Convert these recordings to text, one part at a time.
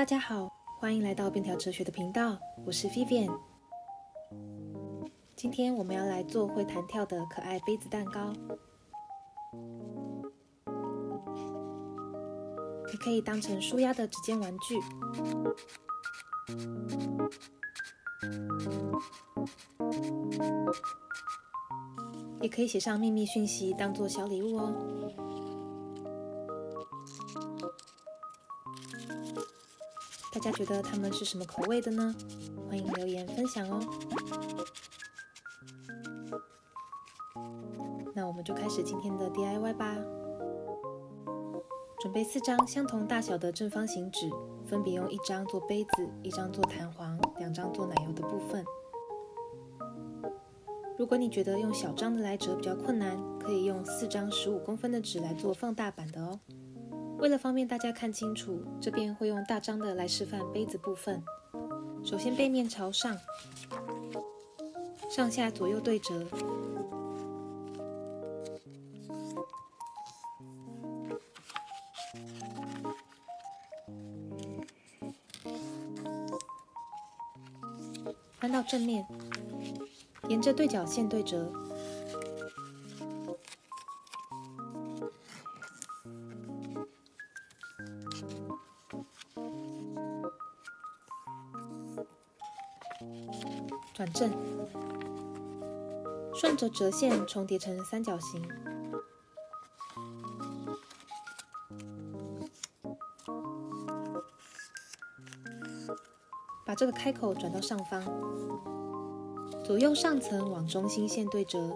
家好，欢迎来到便条哲学的频道，我是 Vivian。今天我们要来做会弹跳的可爱杯子蛋糕，也可以当成舒压的指尖玩具。也可以写上秘密讯息当做小礼物哦。大家觉得它们是什么口味的呢？欢迎留言分享哦。那我们就开始今天的 DIY 吧。准备4张相同大小的正方形纸，分别用1张做杯子，1张做弹簧，2张做奶油的部分。如果你觉得用小张的来折比较困难，可以用4张15公分的纸来做放大版的哦。为了方便大家看清楚，这边会用大张的来示范杯子部分。首先背面朝上，上下左右对折，翻到正面，沿着对角线对折，转正，顺着折线重叠成三角形，把这个开口转到上方，左右上层往中心线对折，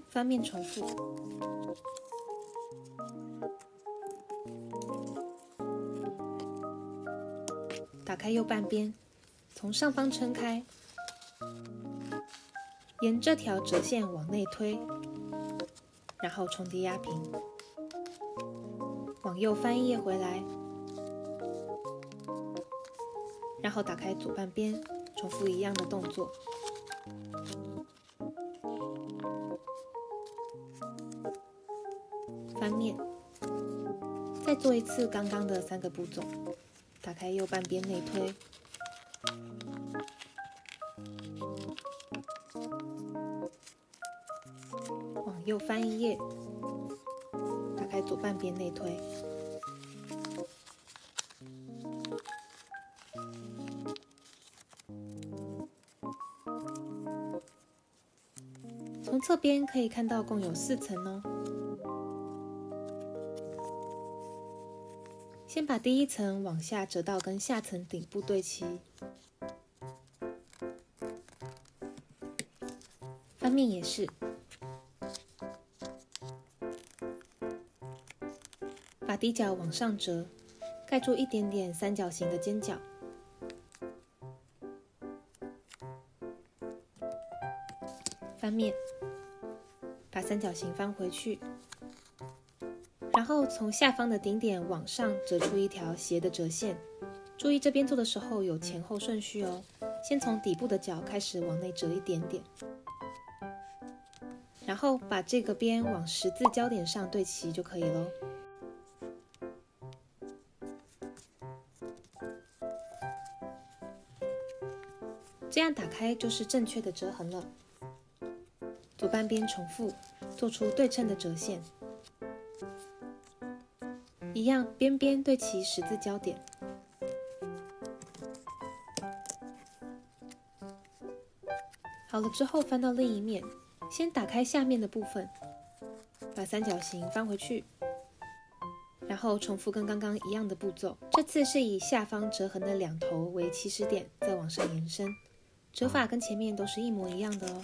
翻面重复，打开右半边，从上方撑开，沿这条折线往内推，然后重叠压平，往右翻1页回来，然后打开左半边，重复一样的动作。翻面，再做一次刚刚的3个步骤，打开右半边内推，往右翻1页，打开左半边内推，从侧边可以看到共有4层哦。先把第1层往下折到跟下层顶部对齐，翻面也是，把底角往上折，盖住一点点三角形的尖角，翻面，把三角形翻回去，然后从下方的顶点往上折出一条斜的折线。注意这边做的时候有前后顺序哦，先从底部的角开始往内折一点点，然后把这个边往十字交点上对齐就可以咯。这样打开就是正确的折痕了。左半边重复，做出对称的折线，一样边边对齐十字交点。好了之后翻到另一面，先打开下面的部分，把三角形翻回去，然后重复跟刚刚一样的步骤，这次是以下方折痕的2头为起始点，再往上延伸，折法跟前面都是一模一样的哦。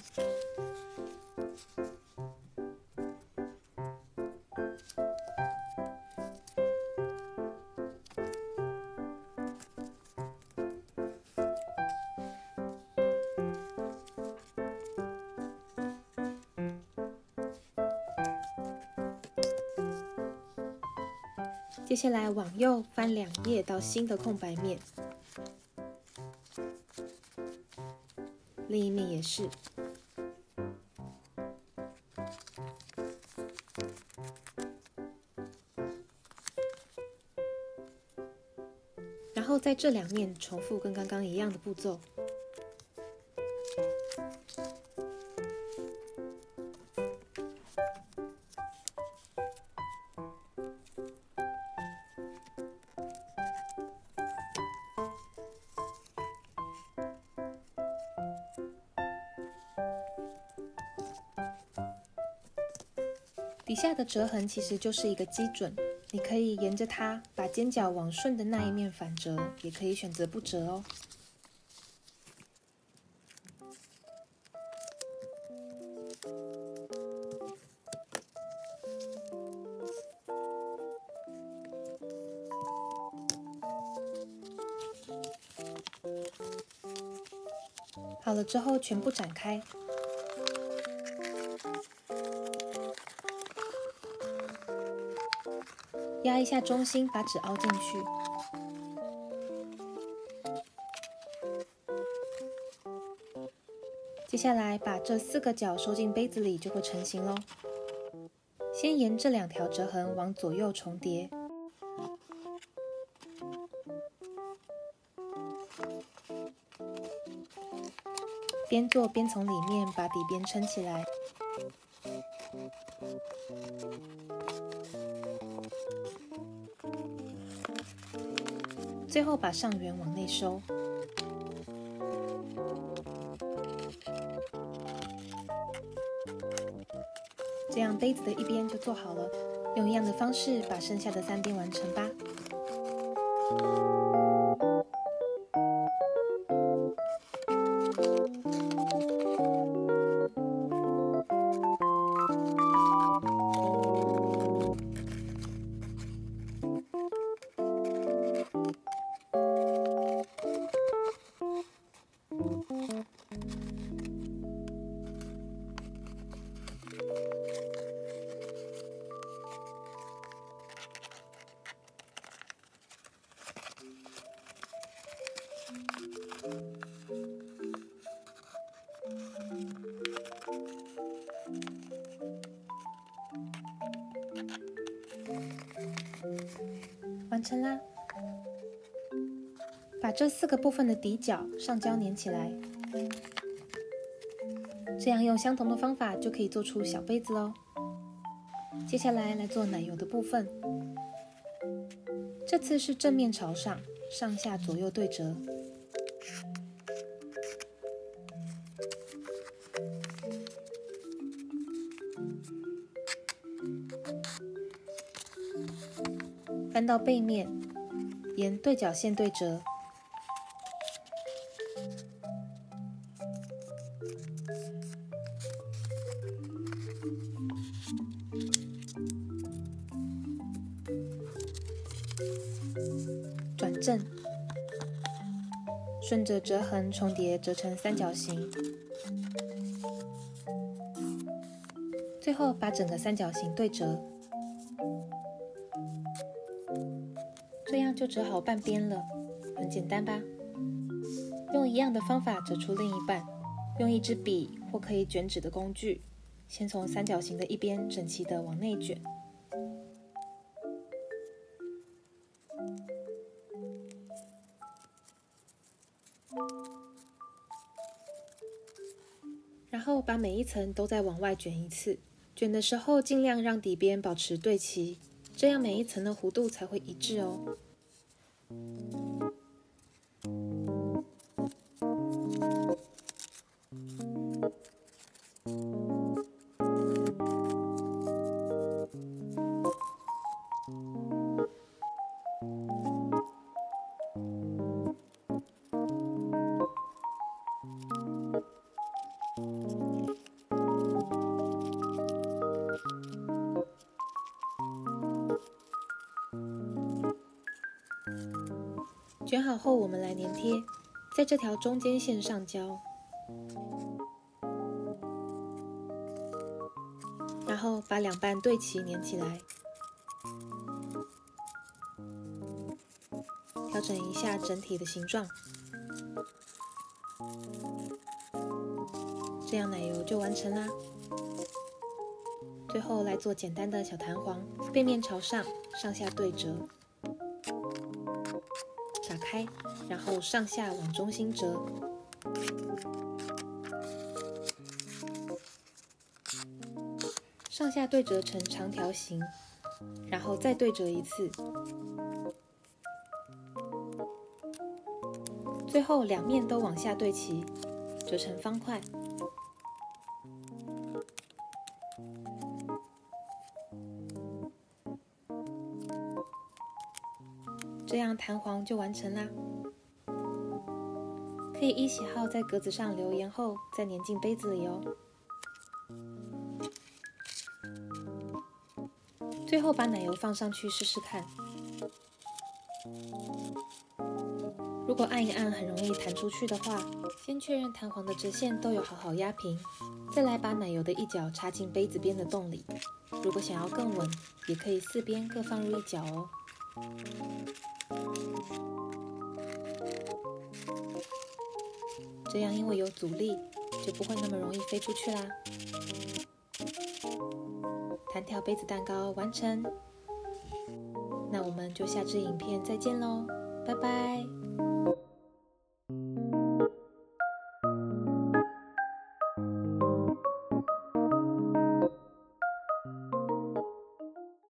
接下来往右翻2页到新的空白面，另一面也是。然后在这两面重复跟刚刚一样的步骤。底下的折痕其实就是一个基准，你可以沿着它把尖角往顺的那一面反折，也可以选择不折哦。好了之后全部展开。压一下中心，把纸凹进去。接下来把这4个角收进杯子里，就会成型咯。先沿这2条折痕往左右重叠，边做边从里面把底边撑起来。最后把上缘往内收。这样杯子的一边就做好了，用一样的方式把剩下的3边完成吧。完成啦！把这4个部分的底角上胶粘起来，这样用相同的方法就可以做出小杯子咯。接下来来做奶油的部分，这次是正面朝上，上下左右对折。翻到背面，沿对角线对折，转正，顺着折痕重叠折成3角形，最后把整个3角形对折。这样就折好半边了，很简单吧？用一样的方法折出另一半，用一支笔或可以卷纸的工具，先从3角形的一边整齐的往内卷，然后把每一层都再往外卷一次。卷的时候尽量让底边保持对齐，这样每一层的弧度才会一致哦。卷好后，我们来粘贴，在这条中间线上胶，然后把两半对齐粘起来，调整一下整体的形状，这样奶油就完成啦。最后来做简单的小弹簧，背面朝上，上下对折。打开，然后上下往中心折。上下对折成长条形，然后再对折一次。最后两面都往下对齐，折成方块。这样弹簧就完成啦。可以依喜好在格子上留言后再粘进杯子里哦。最后把奶油放上去试试看。如果按一按很容易弹出去的话，先确认弹簧的直线都有好好压平，再来把奶油的一角插进杯子边的洞里。如果想要更稳，也可以四边各放入一角哦。这样因为有阻力，就不会那么容易飞出去啦。弹跳杯子蛋糕完成，那我们就下支影片再见喽，拜拜。